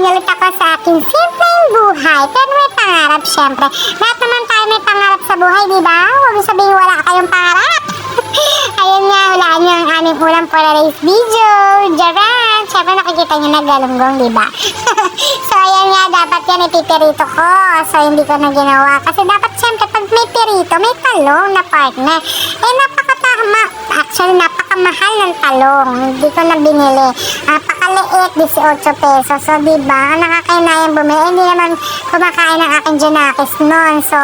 ulit ako sa aking simpleng buhay. Pero may pangarap, syempre. Lahat naman tayo may pangarap sa buhay, di ba? Huwag mo sabihin wala kayong pangarap. Ayun nga, hulaan nyo ang aming ulam for today's video. Jaran! Syempre nakikita nyo naglalunggong, di ba? So, ayan nga, dapat yan ipipirito ko. So, hindi ko na ginawa. Kasi dapat, syempre, pag may pirito, may talong na partner. Eh, actually, napakamahal ng talong. Hindi ko na binili. Napakaliit, 18 pesos. So, di ba? Nakakainayang bumili. Hindi naman kumakain ng aking Janakis noon. So,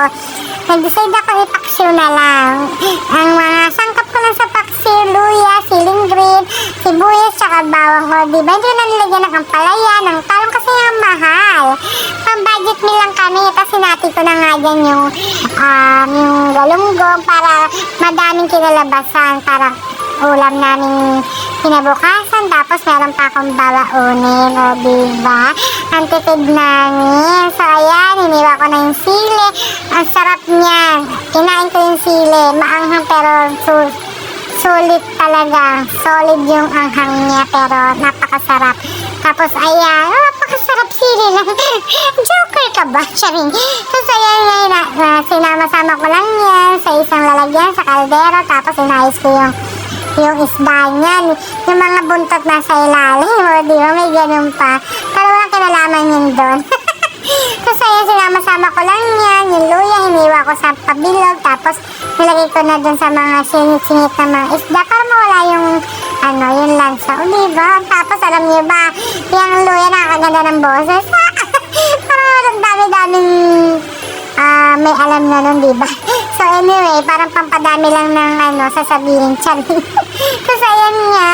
nag-decide ako ipaksiw na lang. Ang mga sangkap ko lang sa paksiw, luya, siling green, sibuyas, tsaka bawang ko. Diba? Hindi ko na nilagyan ng ampalaya, ng talong kasi yung mahal. Pang-budget meal lang kami. Tapos sinati ko na nga dyan yung galunggong para madaming kinalabasan. Para ulam namin kinabukasan. Tapos meron pa akong babaunin. O diba? Ang tipid namin. So ayan, iniwa ko na yung sili. Ang sarap niyan. Kinain ko yung sili. Maanghang pero sulit talaga. Solid yung anghang niya pero napakasarap. Tapos ayan, napakasarap sili lang. Joker ka ba? Charing. Tapos ayan ngayon, sinama-sama ko lang yan sa isang lalagyan sa kaldero. Tapos inayos ko yung isda niyan. Yung mga buntot nasa ilalim. O di ba? May ganun pa. Pero walang kinalaman yun doon. Tapos ayan, sinama-sama ko lang yan. Yung luya, hiniwa ko sa pabilog. Tapos nilagay ko na dun sa mga singit-singit na mga isda para mawala yung yung lansa. O diba? Tapos alam niyo ba, yung luya nakakaganda ng boses. Parang dami-daming may alam na nun, diba? So anyway, parang pampadami lang ng sasabihin. Tapos ayan nga,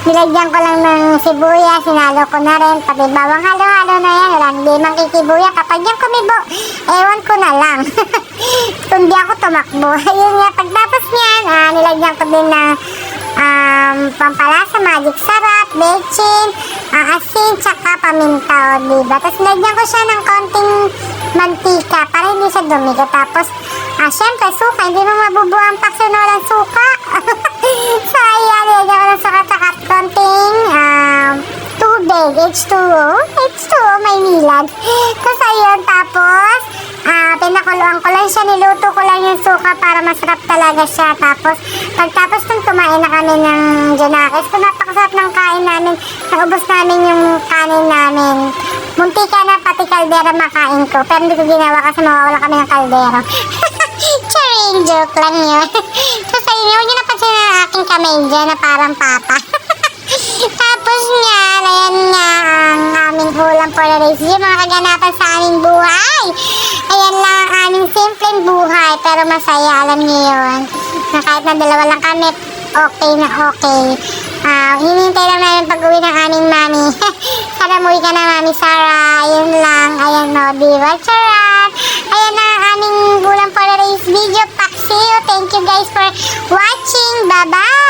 nilagyan ko lang ng sibuyas, sinalo ko na rin, pati bawang halo-halo na yan, wala hindi makikibuya. Kapag yan kumibo, ewan ko na lang. Kundi ako tumakbo. Ayun nga, pagtapos niyan, nilagyan ko din ng pampalasa, magic sarap, bechin, asin, tsaka paminta, o diba? Tapos nilagyan ko siya ng konting mantika para hindi siya dumigo. Tapos, syempre, suka, hindi mo mabubuang pakso na walang suka. So, ayan, nilagyan ko ng suka, tsaka konting tubig, H2O, may nilad. Tapos, ayun, tapos, pinakuluan ko lang siya, niluto ko lang yung suka para masarap talaga siya. Tapos, pagtapos nung kumain na kami ng Janakis, napakasarap ng kain namin, naubos namin yung kanin namin. Muntika na pati kaldero makain ko, pero hindi ko ginawa kasi mawawala kami ng kaldero. Charing, joke lang yun. So, sa inyo, huwag nyo napansin na aking kamay dyan na parang papa. Tapos nga, ayan nga ang aming ulam for today's video, mga kaganapan sa aming buhay. Ayan lang ang aming simpleng buhay, pero masaya, alam niyo yun. Na kahit na dalawa lang kami, okay na okay. Hinihintay lang namin pag-uwi ng aming mami. Sana muwi ka na, Mami Sarah. Ayun lang, ayan no, diba? Charan! Ayan na ang aming ulam for today's video. Paksiw! Thank you guys for watching. Bye-bye!